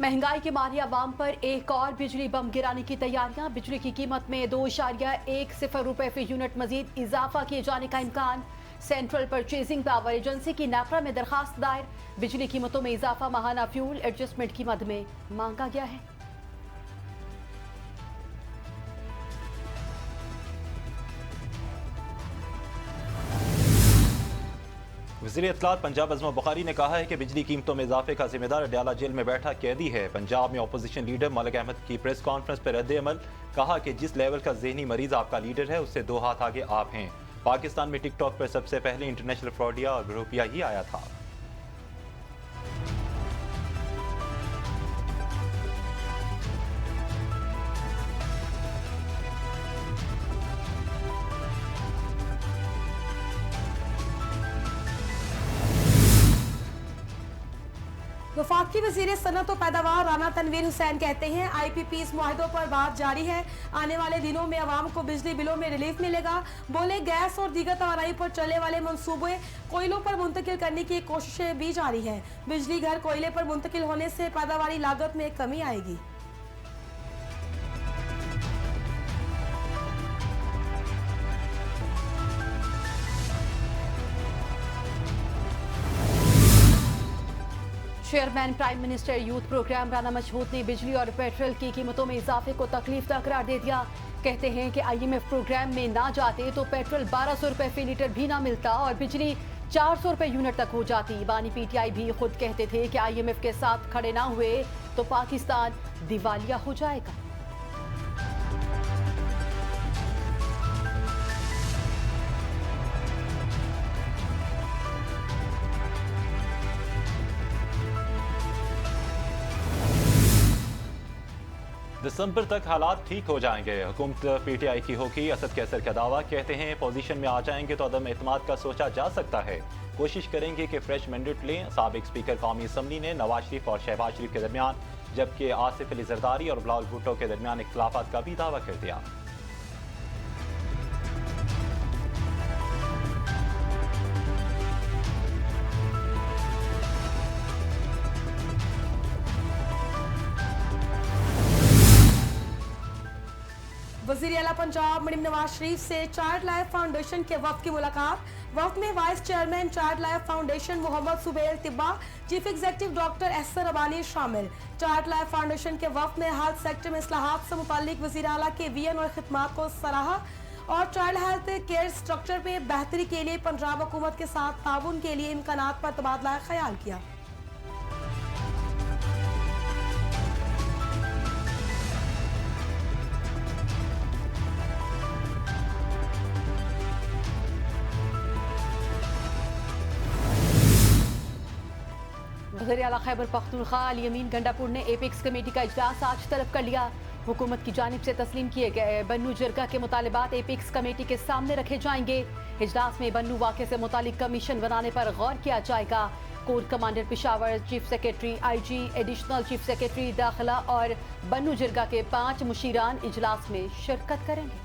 महंगाई के मारे आवाम पर एक और बिजली बम गिराने की तैयारियां। बिजली की कीमत में 2.10 रुपए फी यूनिट मजीद इजाफा किए जाने का इम्कान। सेंट्रल परचेजिंग पावर एजेंसी की नाफरा में दरखास्त दायर। बिजली कीमतों में इजाफा माहाना फ्यूल एडजस्टमेंट की मद में मांगा गया है। वज़ीर इत्तलात पंजाब अज़मा बुखारी ने कहा है कि बिजली कीमतों में इजाफे का जिम्मेदार अडयाला जेल में बैठा कैदी है। पंजाब में अपोजिशन लीडर मलिक अहमद की प्रेस कॉन्फ्रेंस पर रद्द-ए-अमल। कहा कि जिस लेवल का जहनी मरीज आपका लीडर है उससे 2 हाथ आगे आप हैं। पाकिस्तान में टिकटॉक पर सबसे पहले इंटरनेशनल फ्रॉडिया और रुपया ही आया था। वफाकी वज़ीर सनअत और पैदावार राना तनवीर हुसैन कहते हैं IPPs मुआहदों पर बात जारी है। आने वाले दिनों में आवाम को बिजली बिलों में रिलीफ मिलेगा। बोले गैस और दीगर तवानाई पर चलने वाले मंसूबे कोयलों पर मुंतकिल करने की कोशिशें भी जारी है। बिजली घर कोयले पर मुंतकिल होने से पैदावारी लागत में कमी आएगी। Chairman prime minister youth programme Rana Mashhood ने बिजली और पेट्रोल की कीमतों में इजाफे को तकलीफ का करार दे दिया। कहते हैं कि IMF प्रोग्राम में ना जाते तो पेट्रोल 1200 रुपए फी लीटर भी ना मिलता और बिजली 400 रुपए यूनिट तक हो जाती। बानी PTI भी खुद कहते थे कि IMF के साथ खड़े ना हुए तो पाकिस्तान दिवालिया हो जाएगा। दिसंबर तक हालात ठीक हो जाएंगे। हुकूमत PTI की होगी। असद कैसर का दावा। कहते हैं पोजीशन में आ जाएंगे तो अदम एतमाद का सोचा जा सकता है। कोशिश करेंगे कि फ्रेश मैंडेट लें। साबिक स्पीकर कौमी असम्बली ने नवाज शरीफ और शहबाज शरीफ के दरमियान, जबकि आसिफ अली जरदारी और बिलावल भुट्टो के दरमियान इख्तिलाफात का भी दावा कर दिया। वज़ीर आला पंजाब मरीम नवाज शरीफ से चाइल्ड लाइफ फाउंडेशन के वफ्द की मुलाकात। वफ्द में vice chairman child life foundation Mohammad Subair Tibba, chief executive doctor एसर अबानी शामिल। चाइल्ड लाइफ फाउंडेशन के वफ्द में हेल्थ सेक्टर में इस्लाहात से मुताल्लिक वज़ीर आला के विजन और खिदमात को सराहा और चाइल्ड हेल्थ केयर स्ट्रक्चर में बेहतरी के लिए पंजाब हुकूमत के साथ ताउन के लिए इम्कानात पर तबादला ख्याल किया। वज़ीर आला खैबर पख्तूनख्वा अली अमीन गंडापुर ने एपेक्स कमेटी का इजलास आज तलब कर लिया। हुकूमत की जानिब से तस्लीम किए गए बन्नू जरगा के मुतालिबात एपेक्स कमेटी के सामने रखे जाएंगे। इजलास में बन्नू वाक़े से मुतालिक कमीशन बनाने पर गौर किया जाएगा। Core commander Peshawar, chief secretary IG, additional chief secretary दाखिला और बन्नू जरगा के 5 मुशीरान इजलास में शिरकत करेंगे।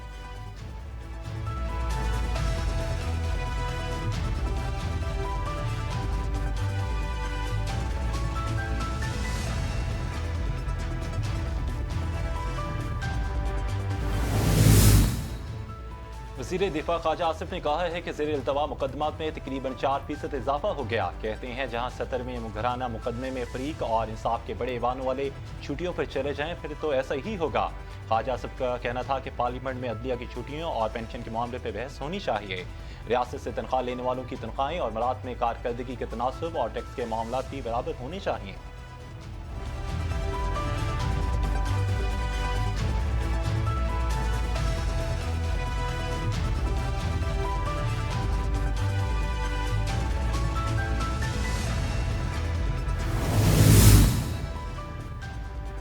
वज़ीर दिफा ख्वाजा आसिफ ने कहा है कि ज़ेर इल्तवा मुकदमात में तकरीबन 4% इजाफा हो गया। कहते हैं जहां 70 में घराना मुकदमे में फरीक और इंसाफ के बड़े ईवानों वाले छुट्टियों पर चले जाएं फिर तो ऐसा ही होगा। ख्वाजा आसिफ का कहना था कि पार्लियामेंट में अदलिया की छुट्टियों और पेंशन के मामले पर बहस होनी चाहिए। रियासत से तनख्वाह लेने वालों की तनख्वाहें और मरात में कारकर्दगी के तनासब और टैक्स के मामला भी बराबर होने चाहिए।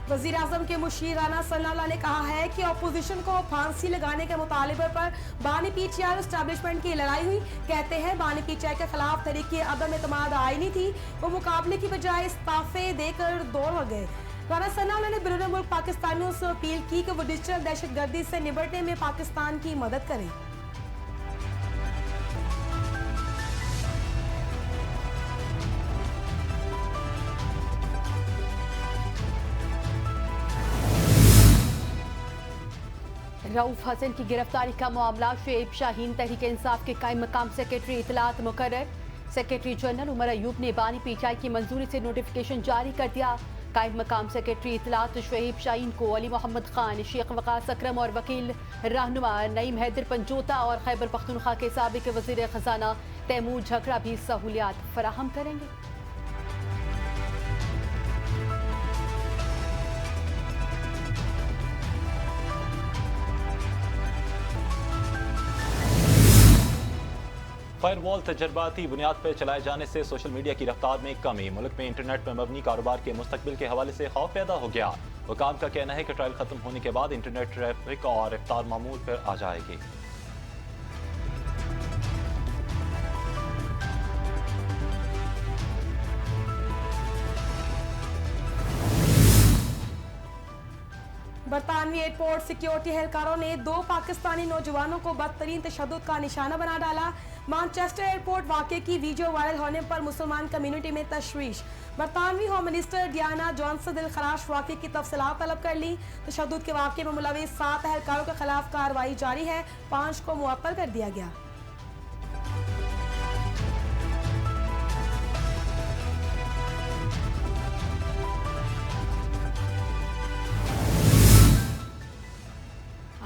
वज़ीर आज़म के मुशीर राना सल्लल्लाहु ने कहा है कि अपोजिशन को फांसी लगाने के मुतालिबे पर बानी PTI एस्टैब्लिशमेंट की लड़ाई हुई। कहते हैं बानी PTI के खिलाफ तहरीक अदम एतमाद आईनी थी, वो मुकाबले की बजाय इस्तीफे देकर दौड़ गए। राना सल्लल्लाहु ने बैरून मुल्क पाकिस्तानियों से अपील की कि वो डिजिटल दहशतगर्दी से निपटने में पाकिस्तान की मदद करें। रऊफ हसन की गिरफ्तारी का मामला, शुएब शाहीन तहरीक इंसाफ के कायम मकाम सेक्रेटरी इतलात मुकर्रर। सेक्रेटरी जनरल उमर अयूब ने बानी पीटीआई की मंजूरी से नोटिफिकेशन जारी कर दिया। कायम मकाम सेक्रेटरी इतलात शुएब शाहीन को अली मोहम्मद खान, शेख वकास अकरम और वकील रहनुमा नईम हैदर पंजोता और खैबर पख्तूनख्वा के साबिक वजीर खजाना तैमूर झगड़ा भी सहूलियात फराहम करेंगे। फायरवॉल तजर्बाती बुनियाद पर चलाए जाने से सोशल मीडिया की रफ्तार में कमी। मुल्क में इंटरनेट पर मबनी कारोबार के मुस्तकबिल के हवाले से खौफ पैदा हो गया। हुकाम का कहना है कि ट्रायल खत्म होने के बाद इंटरनेट ट्रैफिक और रफ्तार मामूल पर आ जाएगी। बरतानवी एयरपोर्ट सिक्योरिटी एहलकारों ने 2 पाकिस्तानी नौजवानों को बदतरीन तशद्दुद का निशाना बना डाला। मैनचेस्टर एयरपोर्ट वाक़े की वीडियो वायरल होने पर मुसलमान कम्युनिटी में तशवीश। बरतानवी होम मिनिस्टर डियाना जॉन्स से दिलखराश वाक़े की तफसीलात तलब कर ली। तशद्दुद के वाक़े में मुलविस 7 एहलकारों के खिलाफ कार्रवाई जारी है, 5 को मुअत्तल कर दिया गया।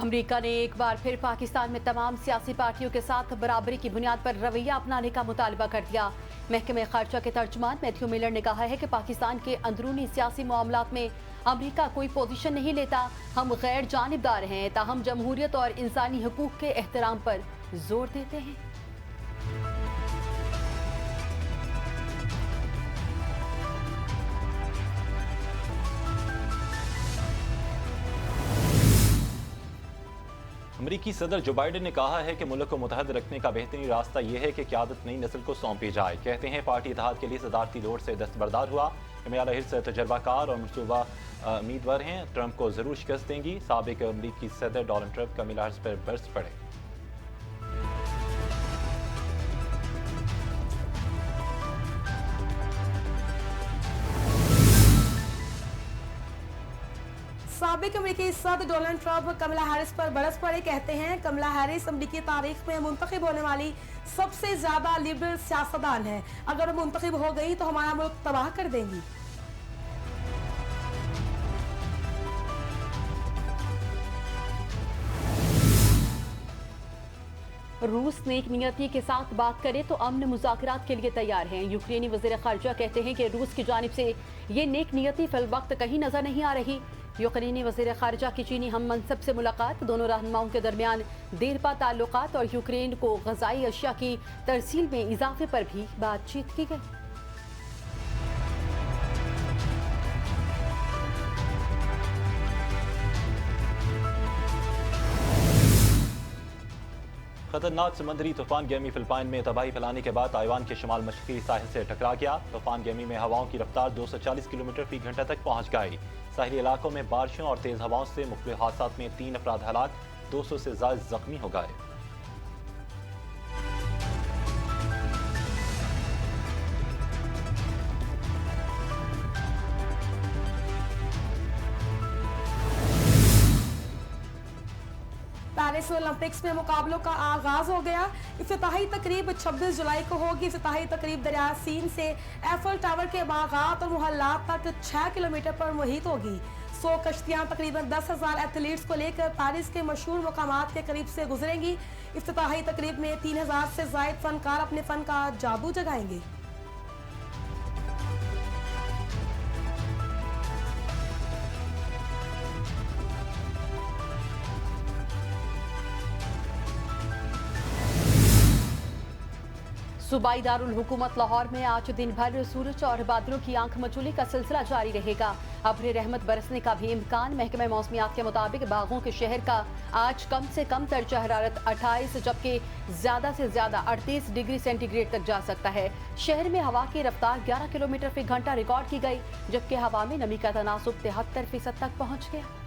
अमेरिका ने एक बार फिर पाकिस्तान में तमाम सियासी पार्टियों के साथ बराबरी की बुनियाद पर रवैया अपनाने का मुतालबा कर दिया। महकमे खारजा के तर्जुमान मैथ्यू मिलर ने कहा है कि पाकिस्तान के अंदरूनी सियासी मामलात में अमेरिका कोई पोजीशन नहीं लेता। हम गैर जानिबदार हैं, ताहम जमहूरियत और इंसानी हकूक के एहतराम पर जोर देते हैं। अमरीकी सदर जो बाइडेन ने कहा है कि मुल्क को मुतहद रखने का बेहतरीन रास्ता यह है कि क़यादत नई नस्ल को सौंपी जाए। कहते हैं पार्टी इत्तेहाद के लिए सदारती दौर से दस्तबरदार हुआ। कमला हैरिस तजर्बाकार और मनसूबा उम्मीदवार हैं, ट्रंप को जरूर शिकस्त देंगी। साबिक अमरीकी सदर डोनाल्ड ट्रंप कमला हैरिस पर बरस पड़े। साबिक अमेरिकी सदर डोनाल्ड ट्रंप कमला हैरिस पर बरस पड़े। कहते हैं कमला हैरिस अमेरिकी तारीख में मुंतखब होने वाली सबसे ज्यादा लिबरल सियासतदान है। अगर वो मुंतखब हो गई तो हमारा मुल्क तबाह कर देंगी। रूस नेक नियति के साथ बात करे तो अमन मुज़ाकरात के लिए तैयार हैं। यूक्रेनी वज़ीर ख़ारजा कहते हैं कि रूस की जानिब से ये नेक नियति फिल वक्त कहीं नजर नहीं आ रही। यूक्रेनी वज़ीर ख़ारजा की चीनी हम मनसब से मुलाकात, दोनों रहनुमाओं के दरमियान देरपा ताल्लुकात और यूक्रेन को ग़ज़ाई अशिया की तरसील में इजाफे पर भी बातचीत की गई। खतरनाक समंदरी तूफान गेमी फिलिपाइन में तबाही फैलाने के बाद ताइवान के शुमाल मशरकी साहिल से टकरा गया। तूफान गेमी में हवाओं की रफ्तार 240 किलोमीटर फी घंटा तक पहुंच गई। साहिली इलाकों में बारिशों और तेज हवाओं से मुख्तलिफ हादसात में 3 अफराद हलाक, 200 से ज्यादा जख्मी हो गए। पेरिस ओलंपिक्स में मुकाबलों का आगाज हो गया। इफ्तिताही तकरीब 26 जुलाई को होगी। इफ्तिताही तकरीब दरिया सीन से एफल टावर के बागात और मोहल्लात तक 6 किलोमीटर पर मुहित होगी। 100 कश्तियां तकरीबन 10,000 एथलीट्स को लेकर पेरिस के मशहूर मकामात के करीब से गुजरेंगी। इफ्तिताही तकरीब में 3000 से जायद फनकार अपने फन का जादू जगाएंगे। सूबाई दारुल हुकूमत लाहौर में आज दिन भर सूरज और बादलों की आंख मचोली का सिलसिला जारी रहेगा। अब्र रहमत बरसने का भी इम्कान। महकमा मौसमियात के मुताबिक बागों के शहर का आज कम से कम दर्जा हरारत 28 जबकि ज्यादा से ज्यादा 38 डिग्री सेंटीग्रेड तक जा सकता है। शहर में हवा की रफ्तार 11 किलोमीटर फी घंटा रिकॉर्ड की गई, जबकि हवा में नमी का तनासुब 73% तक पहुँच गया।